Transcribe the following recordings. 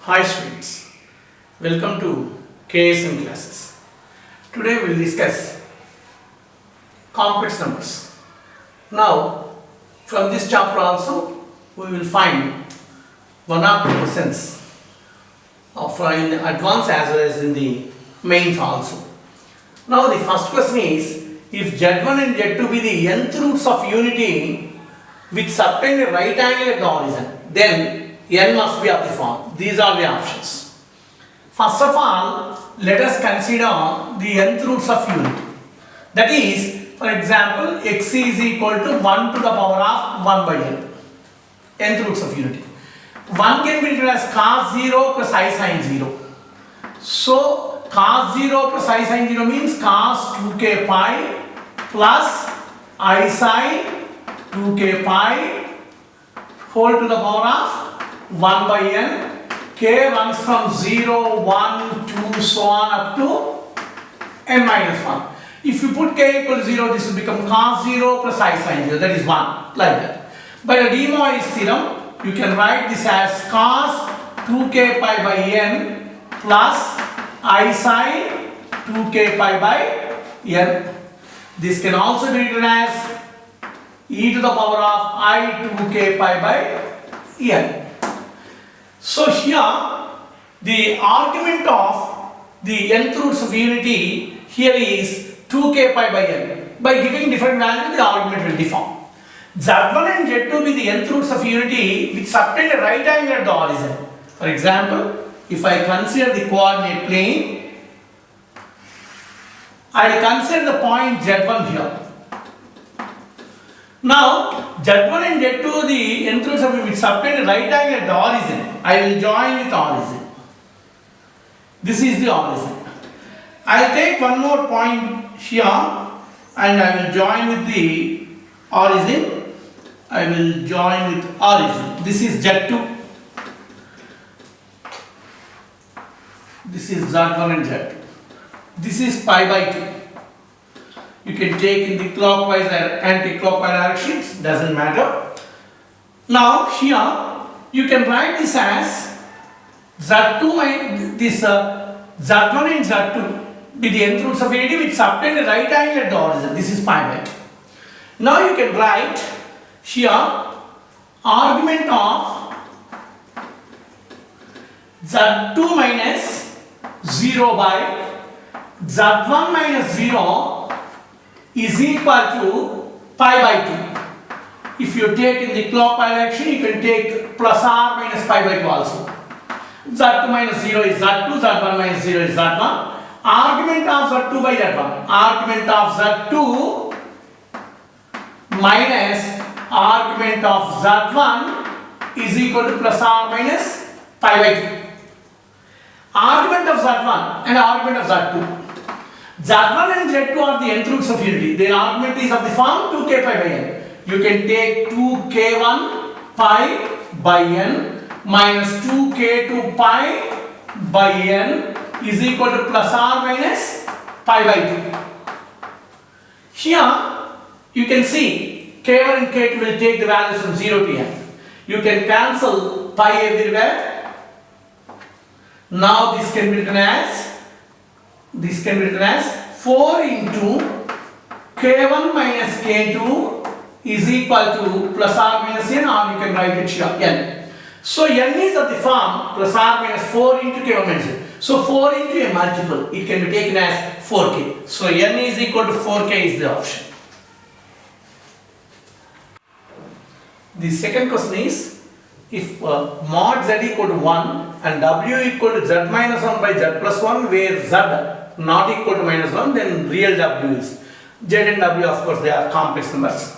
Hi students, welcome to KSM classes. Today we will discuss complex numbers. Now from this chapter also we will find one of the questions in advance as well as in the mains also. Now the first question is, if Z1 and Z2 be the nth roots of unity which subtend a right angle at the origin, then n must be of the form. These are the options. First of all, let us consider the nth roots of unity. That is, for example, x is equal to 1 to the power of 1 by n. Nth roots of unity. 1 can be written as cos 0 plus I sin 0. So, cos 0 plus I sin 0 means cos 2k pi plus I sin 2k pi whole to the power of 1 by n. K runs from 0, 1, 2, so on up to n minus 1. If you put k equal to 0, this will become cos 0 plus I sin 0, that is 1, like that. By the de Moivre's theorem, you can write this as cos 2k pi by n plus I sin 2k pi by n. This can also be written as e to the power of I 2k pi by n. So here the argument of the nth roots of unity here is 2k pi by n. By giving different values, the argument will differ. Z1 and Z2 be the nth roots of unity which subtend a right angle at the origin. For example, if I consider the coordinate plane, I will consider the point Z1 here. Now, Z1 and Z2 the nth roots of unity which subtend a right angle at the origin. I will join with origin. This is the origin. I will take one more point here and I will join with the origin. I will join with origin. This is Z2. This is Z1 and Z2. This is pi by 2. You can take in the clockwise or anti-clockwise directions, doesn't matter. Now here you can write this as Z2 and this Z1 and Z2 be the nth roots of unity which subtend a right angle at the origin. This is pi by 2. Now you can write here argument of Z2 minus 0 by Z1 minus 0 is equal to pi by 2. If you take in the clockwise direction, you can take plus r minus pi by 2 also. Z2 minus 0 is Z2, Z1 minus 0 is Z1. Argument of Z2 by Z1. Argument of Z2 minus argument of Z1 is equal to plus r minus pi by 2. Argument of Z1 and argument of Z2. Z1 and Z2 are the nth roots of unity. Their argument is of the form 2k pi by n. You can take 2k1 pi by n minus 2k2 pi by n is equal to plus r minus pi by 2. Here you can see k1 and k2 will take the values from 0 to n. You can cancel pi everywhere. Now this can be written as 4 into k1 minus k2 is equal to plus r minus n, or you can write it here n. So n is of the form plus r minus 4 into k1 minus n. So 4 into a multiple, it can be taken as 4k. So n is equal to 4k is the option. The second question is, if mod z equal to 1 and w equal to z minus 1 by z plus 1, where z not equal to minus 1, then real w is. Z and w, of course, they are complex numbers.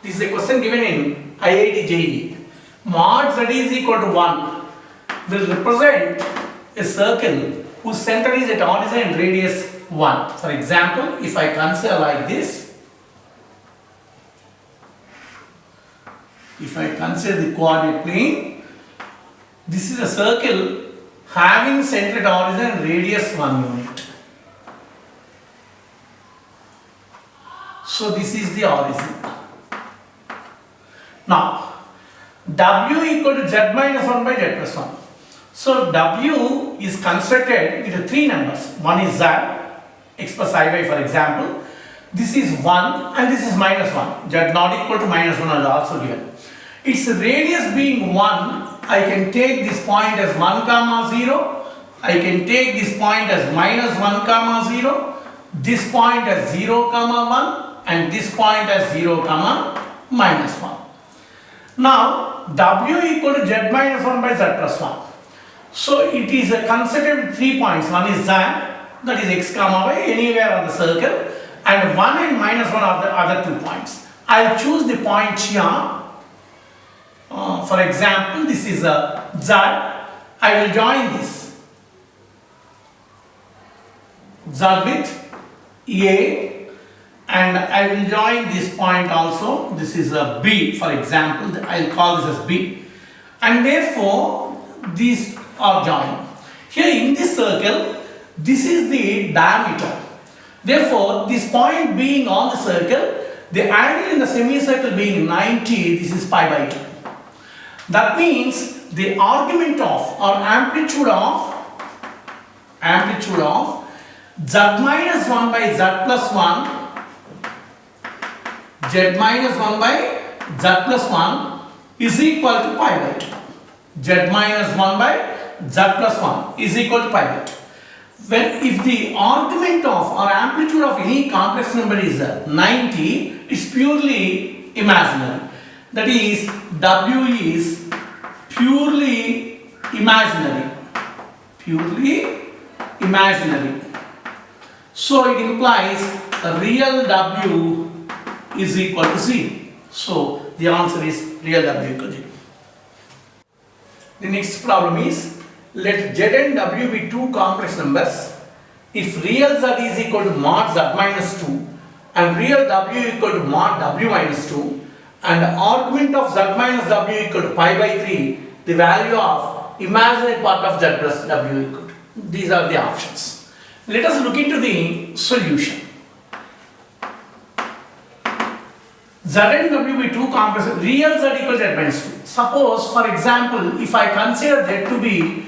This is a question given in IIT JEE. Mod z is equal to 1 will represent a circle whose center is at origin and radius 1. For example, if I consider like this, if I consider the coordinate plane, this is a circle having center at origin and radius 1 unit. So this is the origin. Now w equal to z minus 1 by z plus 1. So W is constructed with three numbers. One is Z, x plus iy for example. This is 1 and this is minus 1. Z not equal to minus 1 is also given. Its radius being 1, I can take this point as 1 comma 0. I can take this point as minus 1 comma 0. This point as 0 comma 1 and this point as 0 comma minus 1. Now W equal to Z minus 1 by Z plus 1. So it is a considered 3 points. One is Z, that is x comma y, anywhere on the circle, and 1 and minus 1 are the other 2 points. I will choose the point here. For example, this is a Z. I will join this Z with A, and I will join this point also. This is a B, for example. I will call this as B, and therefore these are joined. Here in this circle, this is the diameter. Therefore, this point being on the circle, the angle in the semicircle being 90, this is pi by 2. That means the argument of or amplitude of z minus 1 by z plus 1, z minus 1 by z plus 1 is equal to pi by 2. Z minus 1 by z plus 1 is equal to pi by 2. When if the argument of or amplitude of any complex number is 90, it's purely imaginary. That is, W is purely imaginary. So it implies a real W is equal to 0. So the answer is real W equal to 0. The next problem is, let Z and W be two complex numbers. If real Z is equal to mod Z minus 2 and real W equal to mod W minus 2 and the argument of Z minus W equal to pi by 3, the value of imaginary part of Z plus W equal to. These are the options. Let us look into the solution. Z and W be two complex, real Z equal to Z minus 2. Suppose, for example, if I consider Z to be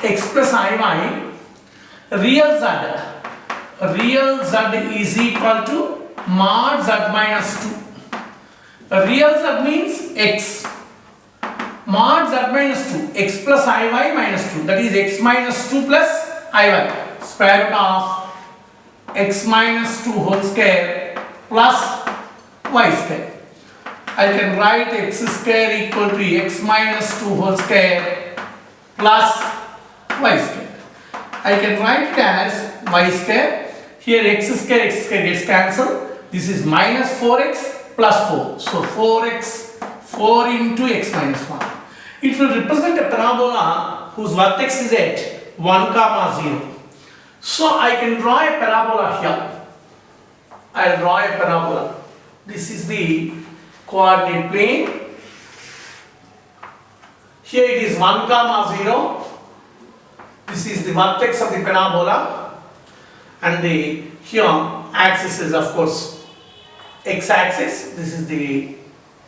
x plus iy, real Z is equal to mod Z minus 2. Real Z means x. Mod Z minus 2, x plus iy minus 2, that is x minus 2 plus iy, square root of x minus 2 whole square plus y square. I can write x square equal to x minus 2 whole square plus y square. I can write it as y square. Here x square gets cancelled. This is minus 4x plus 4. So 4x, 4 into x minus 1. It will represent a parabola whose vertex is at 1 comma 0. So I can draw a parabola here. I will draw a parabola. This is the coordinate plane. Here it is 1 comma 0. This is the vertex of the parabola, and the here axis is of course x-axis. This is the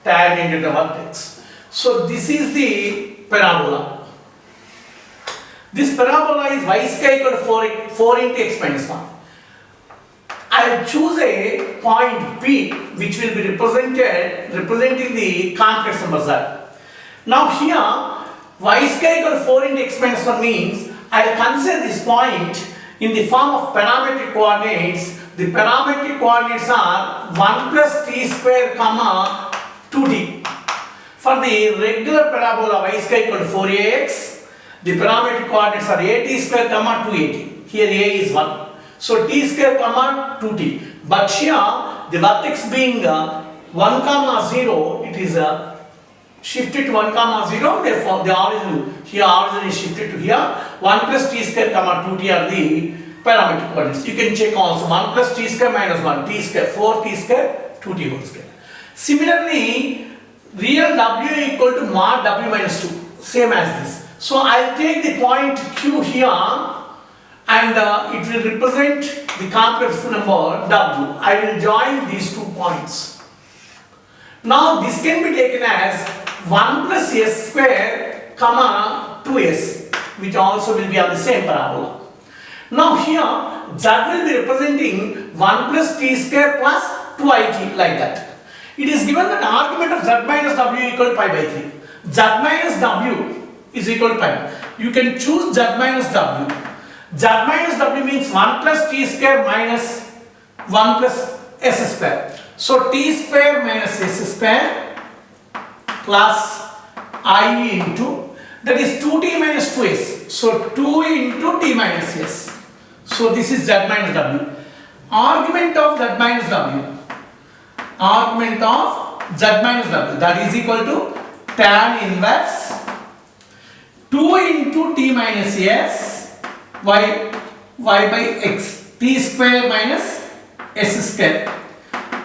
tangent of the vertex. So this is the parabola. This parabola is y square equal to 4 into x minus 1. I will choose a point P which will be representing the complex number Z. Now here y square equal to 4 into x minus 1 means I will consider this point in the form of parametric coordinates. The parametric coordinates are 1 plus t square comma 2t. For the regular parabola y square equal to 4ax, the parametric coordinates are at square comma 2at. Here a is 1. So t square comma 2t. But here the vertex being 1 comma 0, it is shifted to 1 comma 0. Therefore the origin is shifted to here. 1 plus t square comma 2t are the parametric coordinates. You can check also 1 plus t square minus 1 t square, 4t square, 2t whole square. Similarly, real W equal to mod W minus 2, same as this. So I will take the point Q here and it will represent the complex number W. I will join these 2 points. Now this can be taken as 1 plus s square comma 2s. which also will be on the same parabola. Now here z will be representing 1 plus t square plus 2it like that. It is given that the argument of z minus w equal to pi by 3. Z minus w is equal to pi. You can choose z minus w. Z minus w means 1 plus t square minus 1 plus s square. So t square minus s square plus I into, that is 2t minus 2s. So 2 into t minus s. So this is z minus w. Argument of z minus w. Argument of z minus w, that is equal to tan inverse 2 into t minus s y by x, t square minus s square.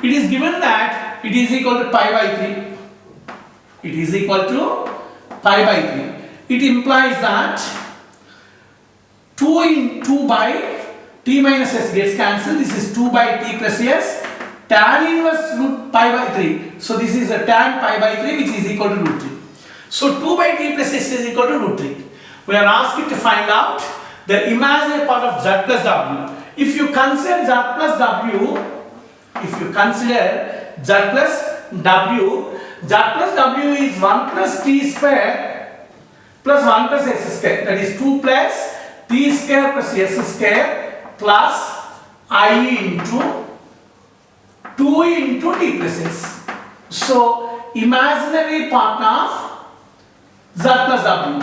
It is given that it is equal to pi by 3. It is equal to pi by 3. It implies that 2 in 2 by t minus s gets cancelled. This is 2 by t plus s. Tan inverse root pi by 3. So this is a tan pi by 3 which is equal to root 3. So 2 by t plus s is equal to root 3. We are asked to find out the imaginary part of z plus w. If you consider z plus w, z plus w is 1 plus t square plus 1 plus s square. That is 2 plus t square plus s square plus I into 2 into t plus s. So imaginary part of z plus w,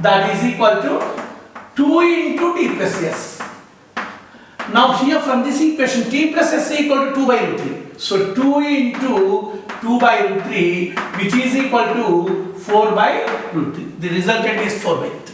that is equal to 2 into t plus s. Now here from this equation t plus s is equal to 2 by root 3. So 2 into 2 by root 3 which is equal to 4 by root 3. The resultant is 4 by 3.